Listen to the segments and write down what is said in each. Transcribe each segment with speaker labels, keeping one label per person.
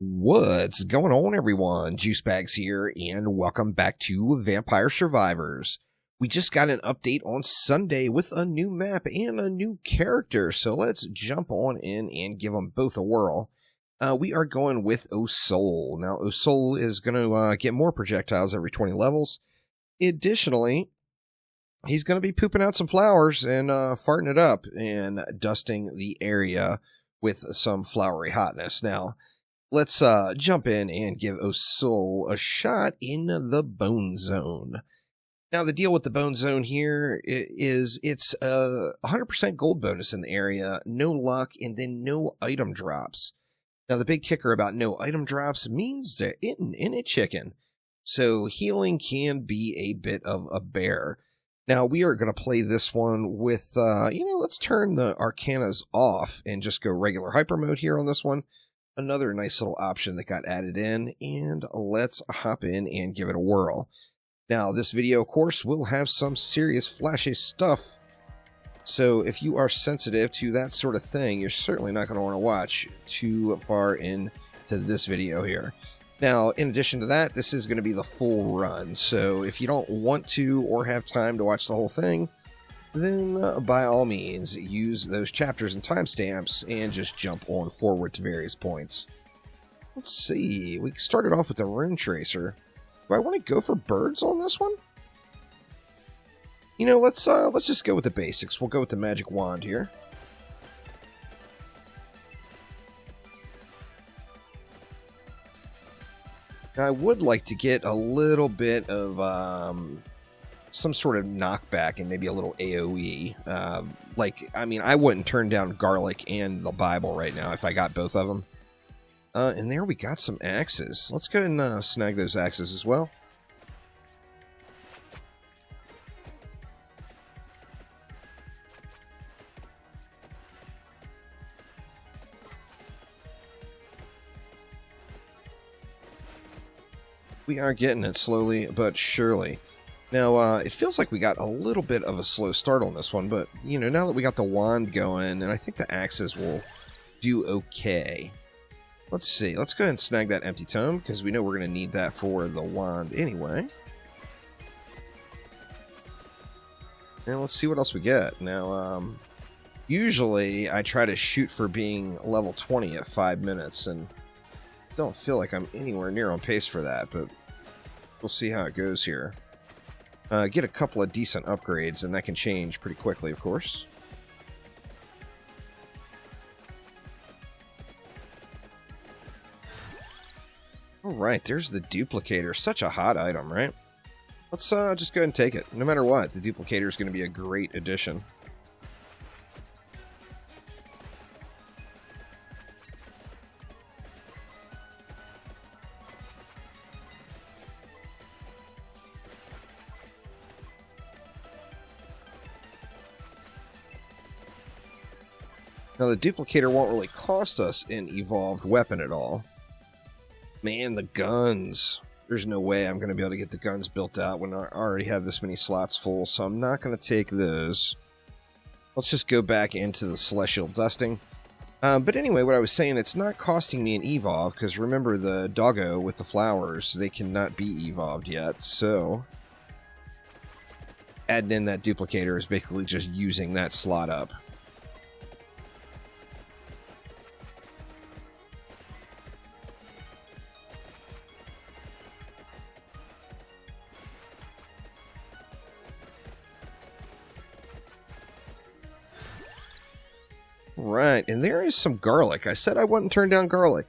Speaker 1: What's going on, everyone? Juicebags here, and welcome back to Vampire Survivors. We just got an update on Sunday with a new map and a new character, so let's jump on in and give them both a whirl. We are going with Osol. Now, Osol is going to get more projectiles every 20 levels. Additionally, he's going to be pooping out some flowers and farting it up and dusting the area with some flowery hotness. Now, let's jump in and give Osol a shot in the Bone Zone. Now, the deal with the Bone Zone here is it's a 100% gold bonus in the area, no luck, and then no item drops. Now, the big kicker about no item drops means they're in a chicken. So healing can be a bit of a bear. Now, we are going to play this one with, let's turn the Arcanas off and just go regular hyper mode here on this one. Another nice little option that got added in, and let's hop in and give it a whirl. Now, this video, of course, will have some serious flashy stuff, so if you are sensitive to that sort of thing, you're certainly not going to want to watch too far into this video here. Now, in addition to that, this is going to be the full run, so if you don't want to or have time to watch the whole thing, then by all means, use those chapters and timestamps and just jump on forward to various points. Let's see, we started off with the Rune Tracer. Do I want to go for birds on this one? You know, let's just go with the basics. We'll go with the magic wand here. Now, I would like to get a little bit of some sort of knockback and maybe a little AoE. I wouldn't turn down garlic and the Bible right now if I got both of them. And there we got some axes. Let's go ahead and snag those axes as well. We are getting it slowly but surely. Now, it feels like we got a little bit of a slow start on this one, but, you know, now that we got the wand going, and I think the axes will do okay. Let's see. Let's go ahead and snag that empty tome, because we know we're going to need that for the wand anyway. And let's see what else we get. Now, usually I try to shoot for being level 20 at 5 minutes, and don't feel like I'm anywhere near on pace for that, but we'll see how it goes here. Get a couple of decent upgrades, and that can change pretty quickly, of course. Alright, there's the duplicator. Such a hot item, right? Let's just go ahead and take it. No matter what, the duplicator is going to be a great addition. Now, the duplicator won't really cost us an evolved weapon at all. Man, the guns. There's no way I'm going to be able to get the guns built out when I already have this many slots full, so I'm not going to take those. Let's just go back into the Celestial Dusting. But anyway, what I was saying, it's not costing me an evolve, because remember the doggo with the flowers, they cannot be evolved yet, so adding in that duplicator is basically just using that slot up. Right, and there is some garlic. I said I wouldn't turn down garlic.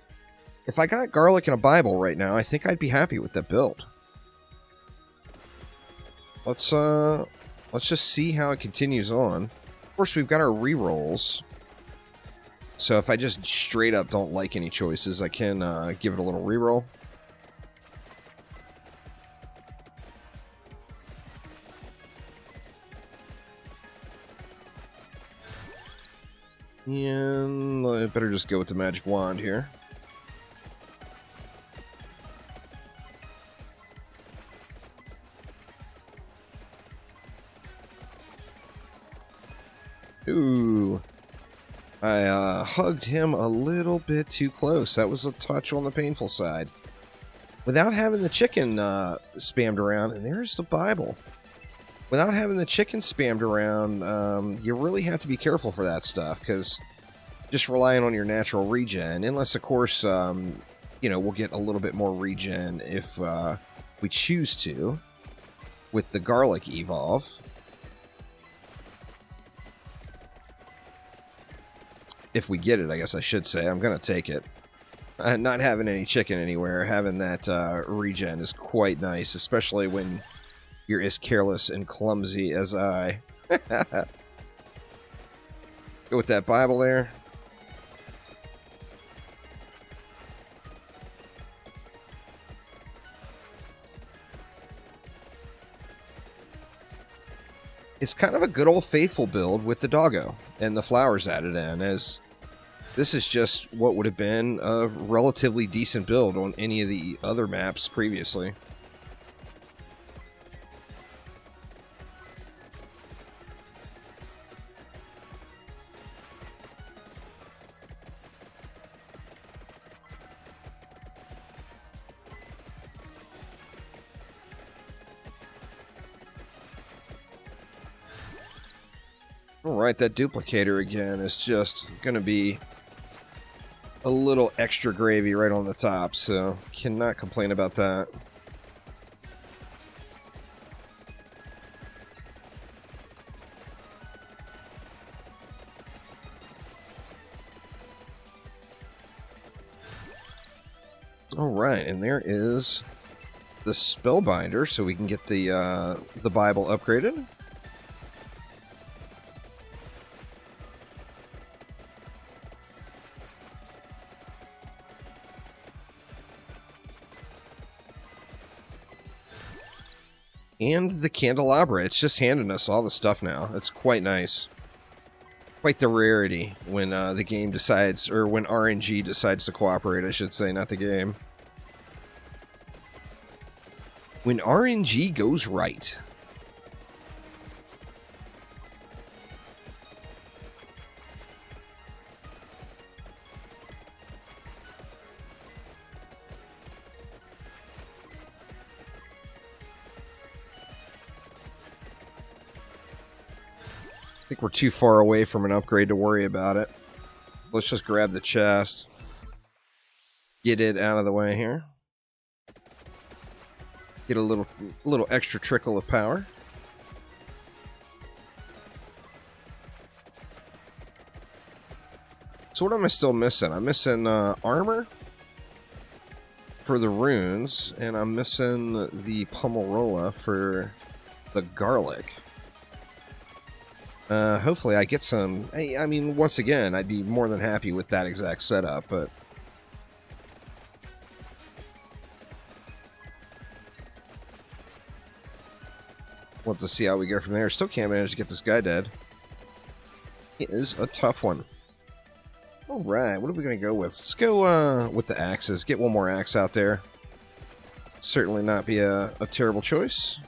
Speaker 1: If I got garlic and a Bible right now, I think I'd be happy with that build. Let's just see how it continues on. Of course, we've got our rerolls. So if I just straight up don't like any choices, I can give it a little reroll. And I better just go with the magic wand here. Ooh. I hugged him a little bit too close. That was a touch on the painful side. Without having the chicken spammed around, and there's the Bible. Without having the chicken spammed around, you really have to be careful for that stuff, because just relying on your natural regen, unless, of course, we'll get a little bit more regen if we choose to with the garlic evolve. If we get it, I guess I should say. I'm going to take it. Not having any chicken anywhere, having that regen is quite nice, especially when you're as careless and clumsy as I. Go with that Bible there. It's kind of a good old faithful build with the doggo and the flowers added in, as this is just what would have been a relatively decent build on any of the other maps previously. Alright, that duplicator again is just going to be a little extra gravy right on the top, so cannot complain about that. Alright, and there is the Spellbinder, so we can get the Bible upgraded. And the candelabra. It's just handing us all the stuff now. It's quite nice. Quite the rarity when the game decides, or when RNG decides to cooperate, I should say, not the game. When RNG goes right. I think we're too far away from an upgrade to worry about it. Let's just grab the chest. Get it out of the way here. Get a little extra trickle of power. So what am I still missing? I'm missing armor for the runes, and I'm missing the Pomerola for the garlic. Hopefully I get some... I mean, once again, I'd be more than happy with that exact setup, but... we'll have to see how we go from there. Still can't manage to get this guy dead. It is a tough one. Alright, what are we going to go with? Let's go with the axes. Get one more axe out there. Certainly not be a terrible choice.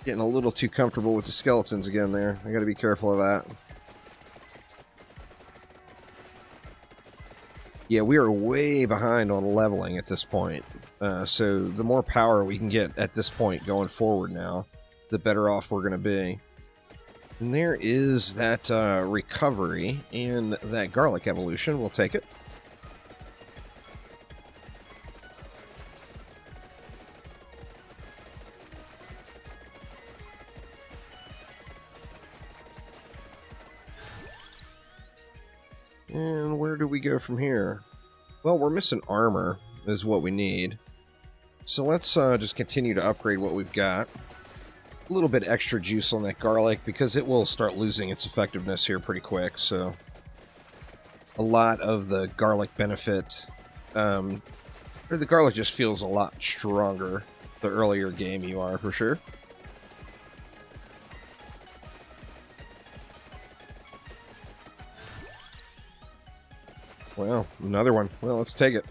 Speaker 1: Getting a little too comfortable with the skeletons again there. I gotta be careful of that. Yeah, we are way behind on leveling at this point. So the more power we can get at this point going forward now, the better off we're gonna be. And there is that recovery and that garlic evolution. We'll take it. And where do we go from here? Well, we're missing armor is what we need. So let's just continue to upgrade what we've got. A little bit extra juice on that garlic because it will start losing its effectiveness here pretty quick. So a lot of the garlic benefit, or the garlic just feels a lot stronger the earlier game you are, for sure. Well, another one. Well, let's take it.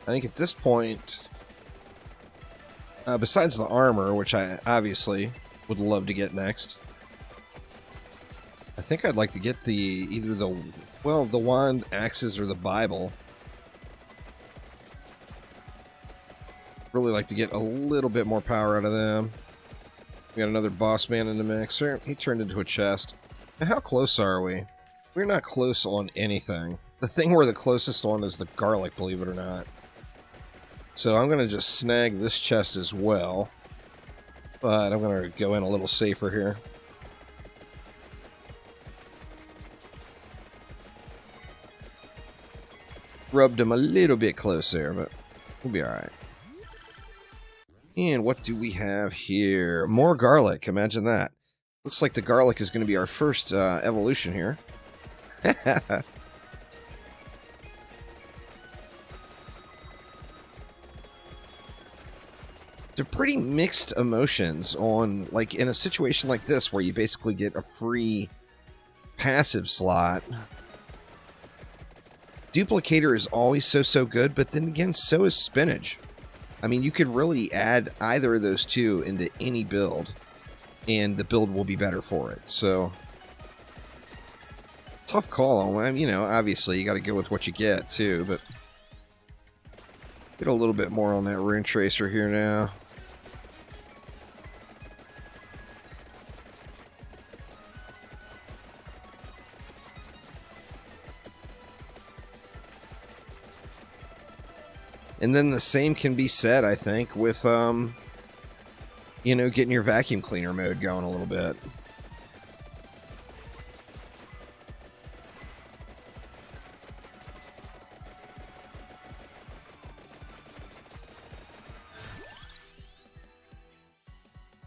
Speaker 1: I think at this point, besides the armor, which I obviously would love to get next, I think I'd like to get either the wand, axes, or the Bible. Really like to get a little bit more power out of them. We got another boss man in the mix. He turned into a chest. Now, how close are we? We're not close on anything. The thing we're the closest on is the garlic, believe it or not. So I'm going to just snag this chest as well. But I'm going to go in a little safer here. Rubbed him a little bit close there, but we'll be alright. And what do we have here? More garlic. Imagine that. Looks like the garlic is going to be our first evolution here. They're pretty mixed emotions on, like, in a situation like this where you basically get a free passive slot. Duplicator is always so good, but then again, so is spinach. I mean, you could really add either of those two into any build, and the build will be better for it. So, tough call on them. You know, obviously, you got to go with what you get, too, but get a little bit more on that rune tracer here now. And then the same can be said, I think, with, you know, getting your vacuum cleaner mode going a little bit.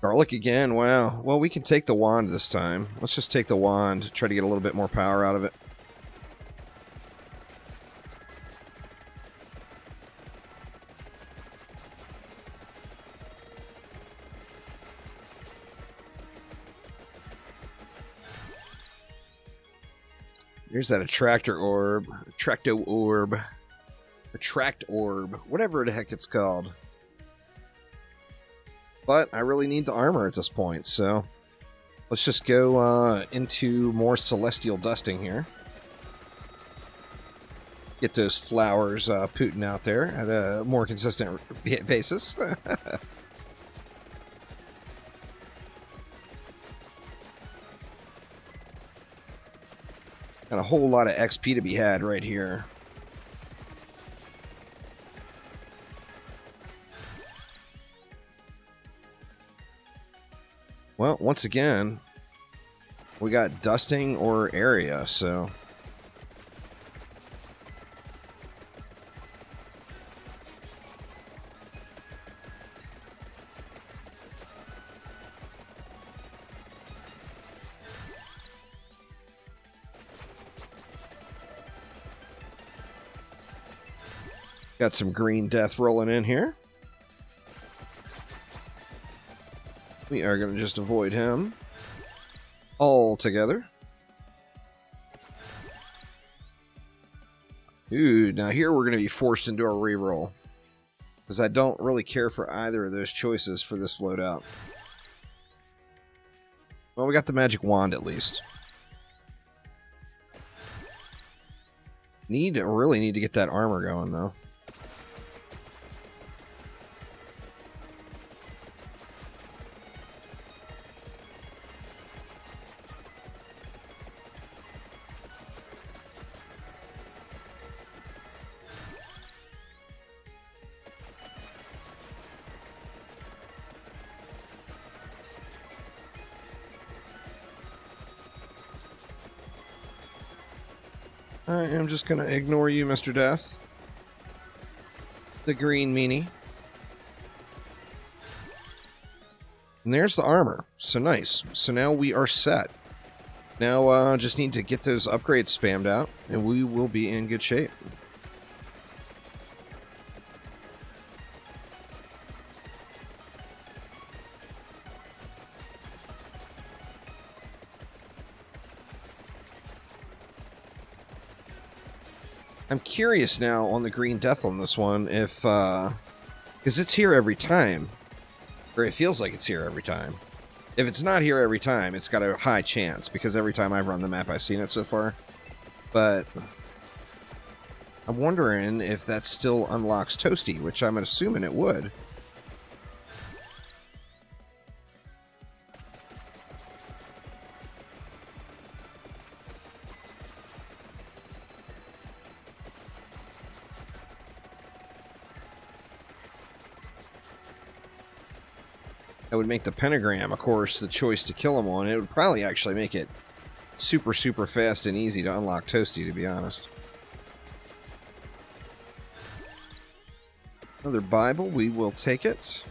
Speaker 1: Garlic again, wow. Well, we can take the wand this time. Let's just take the wand, try to get a little bit more power out of it. Here's that attractor orb. Attracto orb. Attract orb. Whatever the heck it's called. But I really need the armor at this point, so let's just go into more celestial dusting here. Get those flowers pooting out there at a more consistent basis. Got a whole lot of XP to be had right here. Well, once again, we got dusting or area, so... Got some green death rolling in here. We are going to just avoid him altogether. Ooh, now here we're going to be forced into a reroll, because I don't really care for either of those choices for this loadout. Well, we got the magic wand at least. Really need to get that armor going, though. I am just going to ignore you, Mr. Death. The green meanie. And there's the armor. So nice. So now we are set. Now just need to get those upgrades spammed out, and we will be in good shape. I'm curious now on the Green Death on this one if, because it's here every time, or it feels like it's here every time. If it's not here every time, it's got a high chance, because every time I've run the map, I've seen it so far. But I'm wondering if that still unlocks Toasty, which I'm assuming it would. That would make the pentagram, of course, the choice to kill him on. It would probably actually make it super, super fast and easy to unlock Toasty, to be honest. Another Bible, we will take it.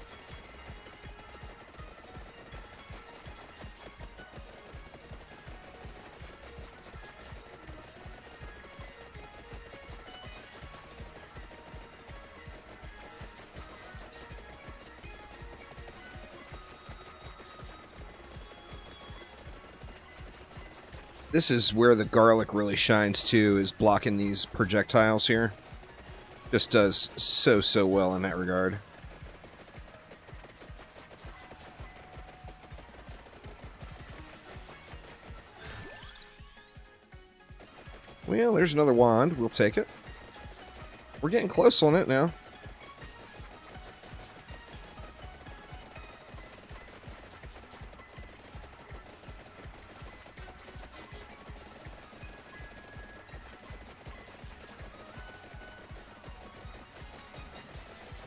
Speaker 1: This is where the garlic really shines too, is blocking these projectiles here. Just does so well in that regard. Well, there's another wand. We'll take it. We're getting close on it now.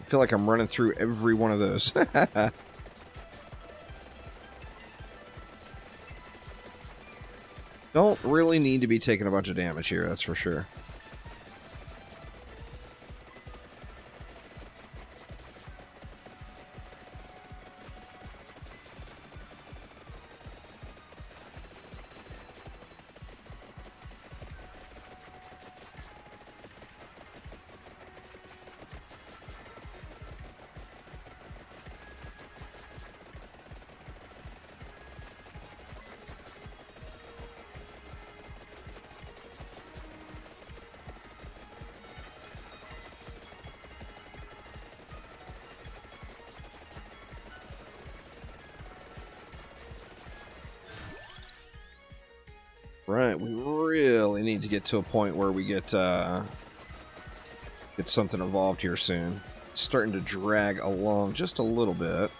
Speaker 1: I feel like I'm running through every one of those. Don't really need to be taking a bunch of damage here, that's for sure. Right, we really need to get to a point where we get something evolved here soon. It's starting to drag along just a little bit.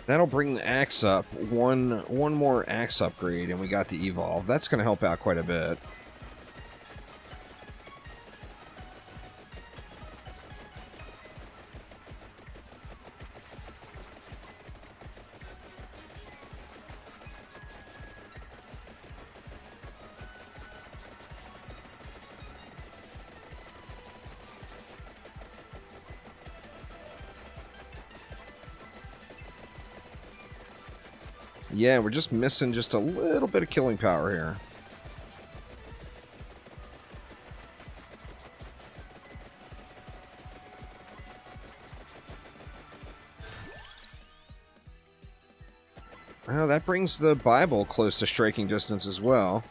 Speaker 1: That'll bring the axe up. One more axe upgrade, and we got the evolve. That's going to help out quite a bit. Yeah, we're just missing just a little bit of killing power here. Oh, that brings the Bible close to striking distance as well.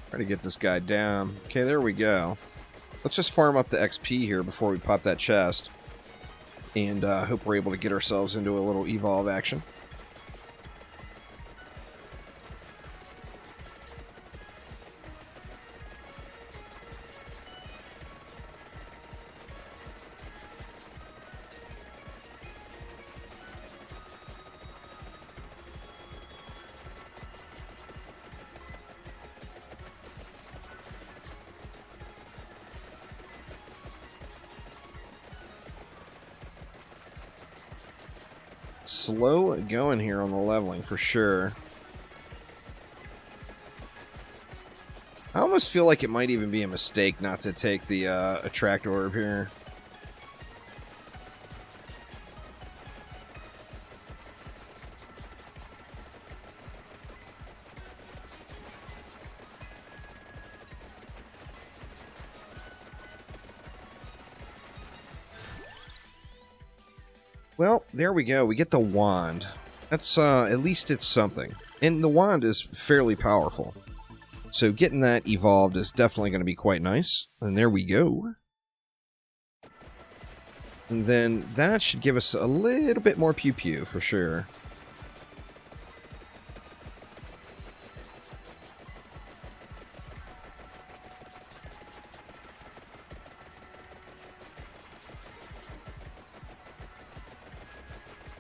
Speaker 1: Try to get this guy down. Okay, there we go. Let's just farm up the XP here before we pop that chest. And hope we're able to get ourselves into a little evolve action. Slow going here on the leveling for sure. I almost feel like it might even be a mistake not to take the attract orb here. Well, there we go. We get the wand. That's, at least it's something. And the wand is fairly powerful. So getting that evolved is definitely going to be quite nice. And there we go. And then that should give us a little bit more pew-pew for sure.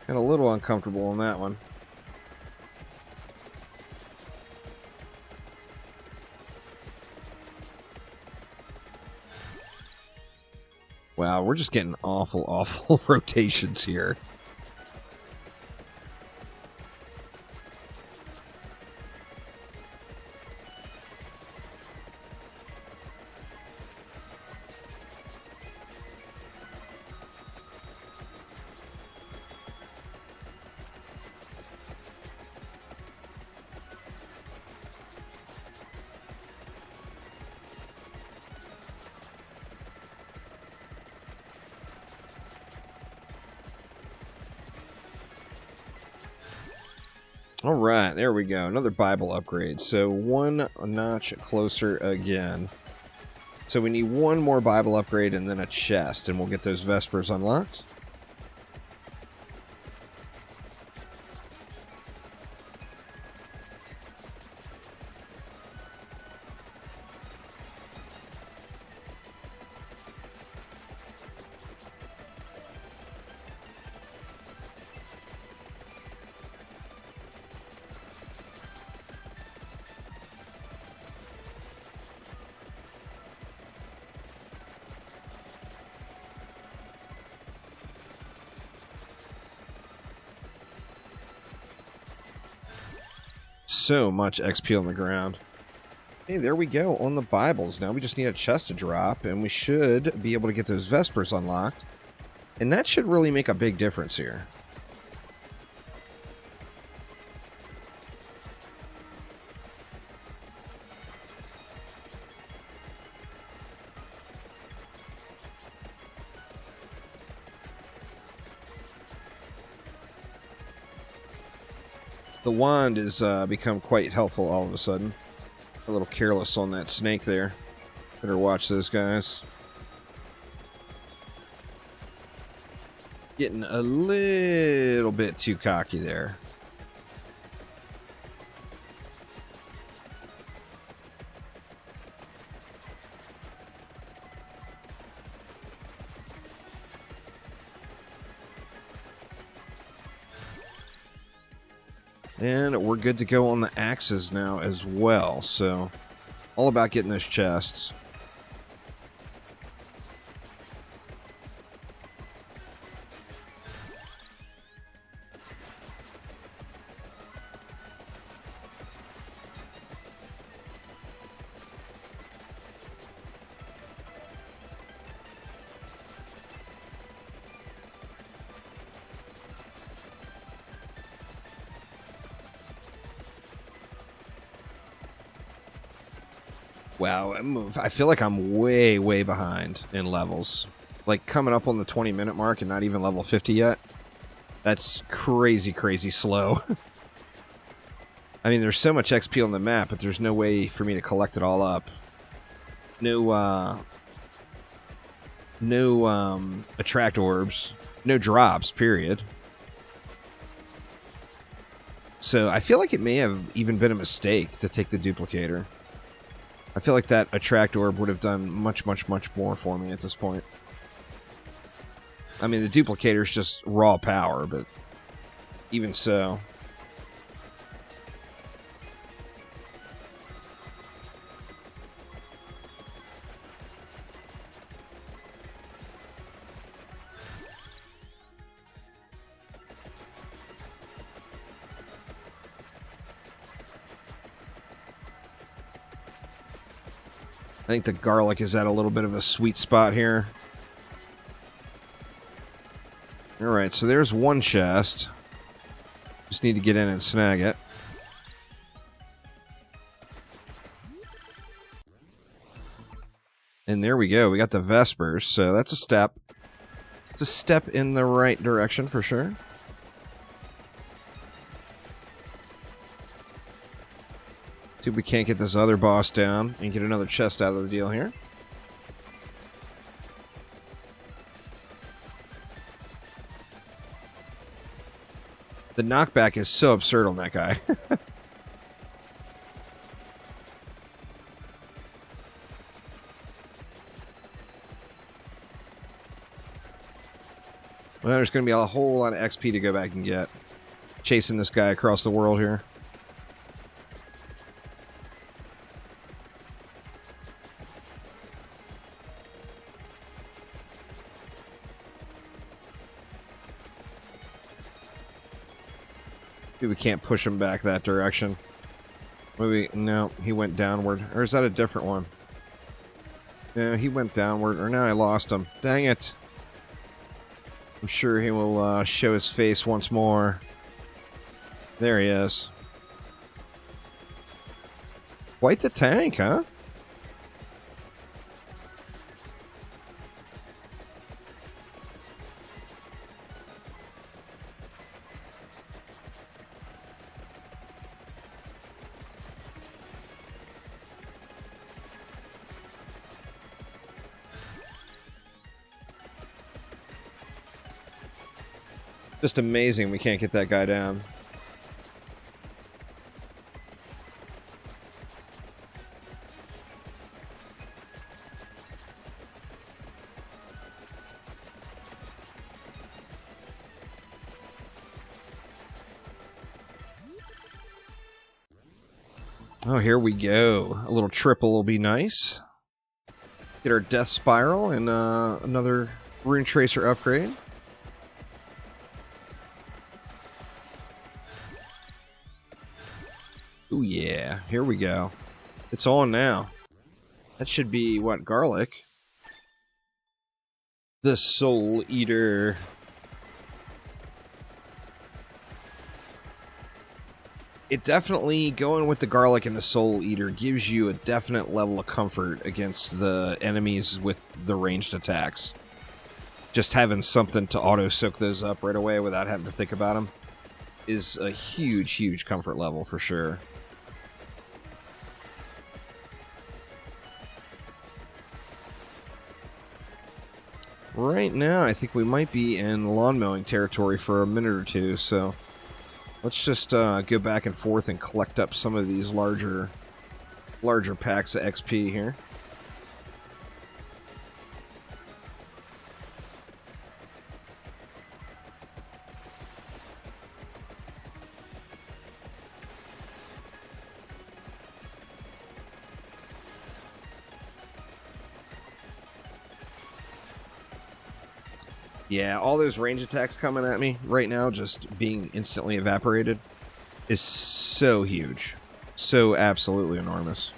Speaker 1: Got a little uncomfortable on that one. Wow, we're just getting awful rotations here. Alright, there we go. Another Bible upgrade. So one notch closer again. So we need one more Bible upgrade and then a chest, and we'll get those Vespers unlocked. So much XP on the ground. Hey, there we go on the Bibles. Now we just need a chest to drop, and we should be able to get those Vespers unlocked. And that should really make a big difference here. The wand has become quite helpful all of a sudden. A little careless on that snake there. Better watch those guys. Getting a little bit too cocky there. And we're good to go on the axes now as well. So, all about getting those chests. Wow, I feel like I'm way behind in levels. Like, coming up on the 20-minute mark and not even level 50 yet. That's crazy slow. I mean, there's so much XP on the map, but there's no way for me to collect it all up. No attract orbs. No drops, period. So, I feel like it may have even been a mistake to take the duplicator. I feel like that attract orb would have done much more for me at this point. I mean, the duplicator is just raw power, but even so. I think the garlic is at a little bit of a sweet spot here. Alright, so there's one chest. Just need to get in and snag it. And there we go. We got the Vespers, so that's a step. It's a step in the right direction for sure. See if we can't get this other boss down and get another chest out of the deal here. The knockback is so absurd on that guy. Well, there's going to be a whole lot of XP to go back and get. Chasing this guy across the world here. Maybe we can't push him back that direction. Maybe, no, he went downward. Or is that a different one? Yeah, he went downward. Or now I lost him. Dang it. I'm sure he will show his face once more. There he is. Quite the tank, huh? Just amazing we can't get that guy down. Oh, here we go. A little triple will be nice. Get our Death Spiral and another Rune Tracer upgrade. Oh yeah, here we go. It's on now. That should be, what, garlic? The Soul Eater. It definitely, going with the garlic and the Soul Eater gives you a definite level of comfort against the enemies with the ranged attacks. Just having something to auto-soak those up right away without having to think about them is a huge, huge comfort level for sure. Right now, I think we might be in lawn mowing territory for a minute or two, so let's just go back and forth and collect up some of these larger packs of XP here. Yeah, all those range attacks coming at me right now, just being instantly evaporated, is so huge. So absolutely enormous.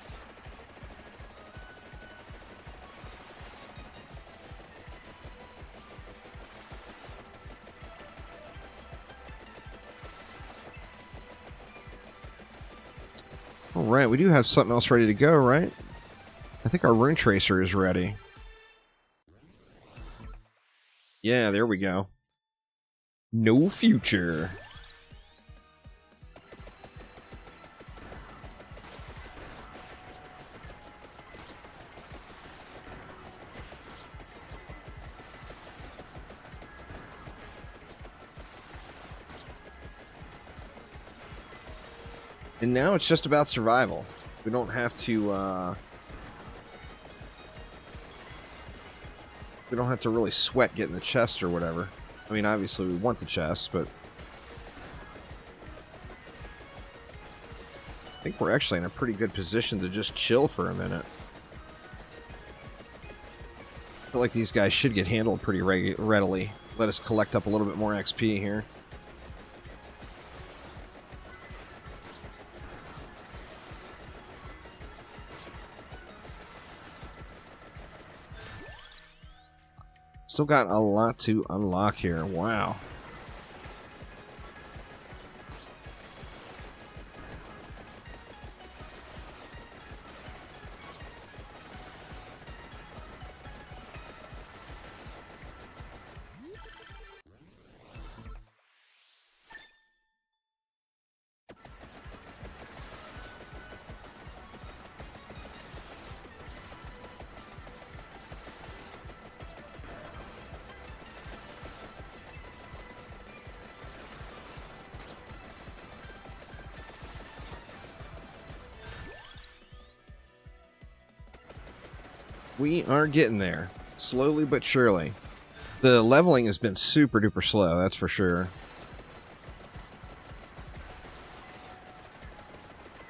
Speaker 1: Alright, we do have something else ready to go, right? I think our Rune Tracer is ready. Yeah, there we go. No future. And now it's just about survival. We don't have to, we don't have to really sweat getting the chest or whatever. I mean, obviously we want the chest, but I think we're actually in a pretty good position to just chill for a minute. I feel like these guys should get handled pretty readily. Let us collect up a little bit more XP here. Still got a lot to unlock here. Wow. We are getting there. Slowly but surely. The leveling has been super duper slow, that's for sure.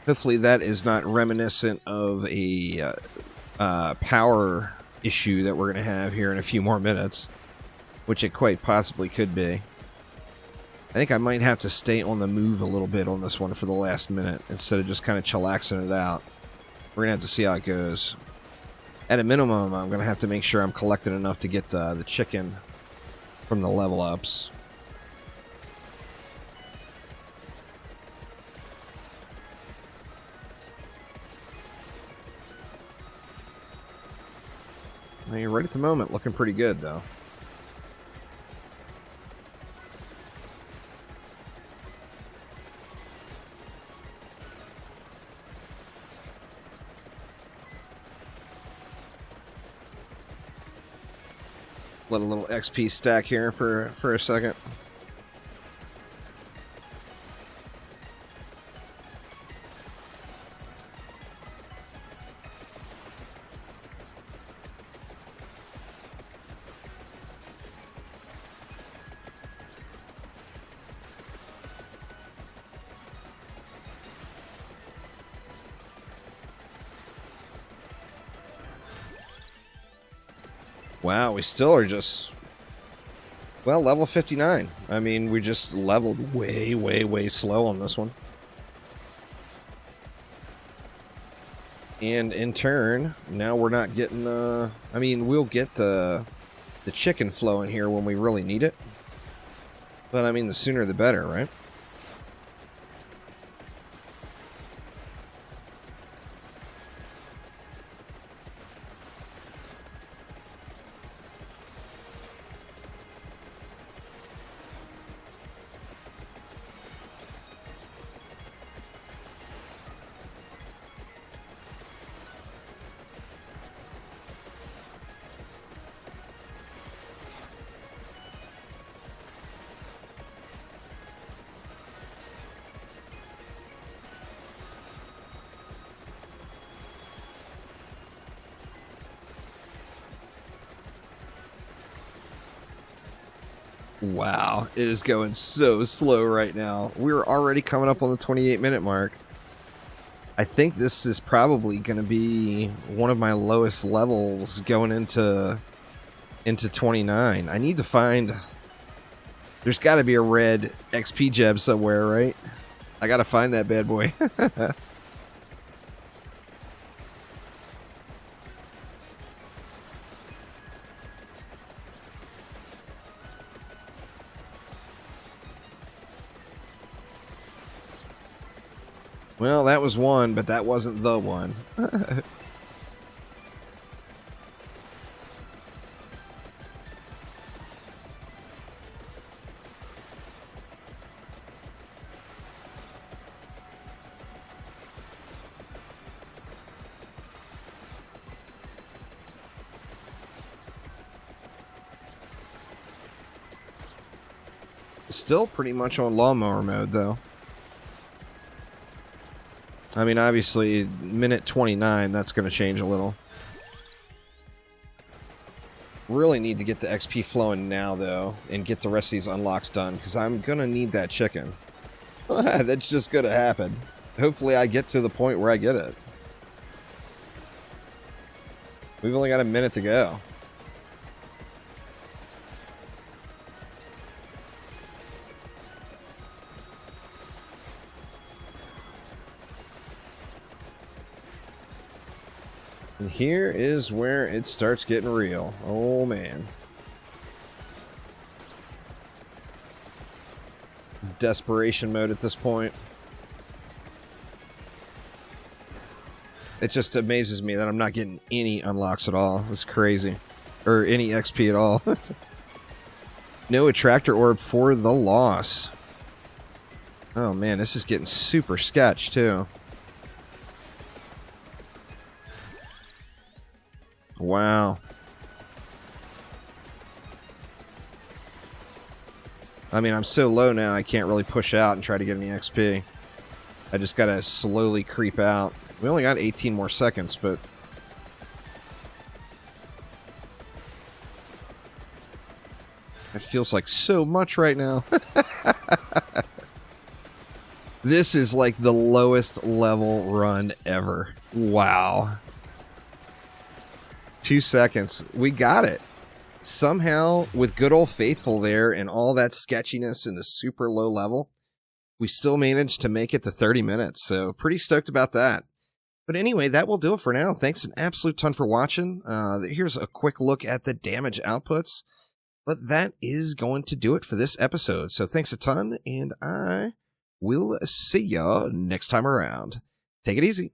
Speaker 1: Hopefully that is not reminiscent of a power issue that we're going to have here in a few more minutes, which it quite possibly could be. I think I might have to stay on the move a little bit on this one for the last minute instead of just kind of chillaxing it out. We're going to have to see how it goes. At a minimum, I'm going to have to make sure I'm collecting enough to get the chicken from the level ups. I mean, right at the moment, looking pretty good, though. Let a little XP stack here for a second. Wow, we still are just, well, level 59. I mean, we just leveled way, way, way slow on this one. And in turn, now we're not getting, I mean, we'll get the chicken flow in here when we really need it. But, I mean, the sooner the better, right? Wow, it is going so slow right now. We're already coming up on the 28-minute mark. I think this is probably going to be one of my lowest levels going into 29. I need to find... There's got to be a red XP gem somewhere, right? I got to find that bad boy. Well, that was one, but that wasn't the one. Still pretty much on lawnmower mode, though. I mean, obviously, minute 29, that's going to change a little. Really need to get the XP flowing now, though, and get the rest of these unlocks done, because I'm going to need that chicken. That's just going to happen. Hopefully I get to the point where I get it. We've only got a minute to go. And here is where it starts getting real. Oh, man. It's desperation mode at this point. It just amazes me that I'm not getting any unlocks at all. It's crazy. Or any XP at all. No attractor orb for the loss. Oh, man, this is getting super sketch, too. Wow. I mean, I'm so low now, I can't really push out and try to get any XP. I just gotta slowly creep out. We only got 18 more seconds, but feels like so much right now. This is like the lowest level run ever. Wow. 2 seconds. We got it. Somehow, with good old faithful there and all that sketchiness in the super low level, we still managed to make it to 30 minutes. So pretty stoked about that. But anyway, that will do it for now. Thanks an absolute ton for watching. Here's a quick look at the damage outputs. But that is going to do it for this episode. So thanks a ton, and I will see ya next time around. Take it easy.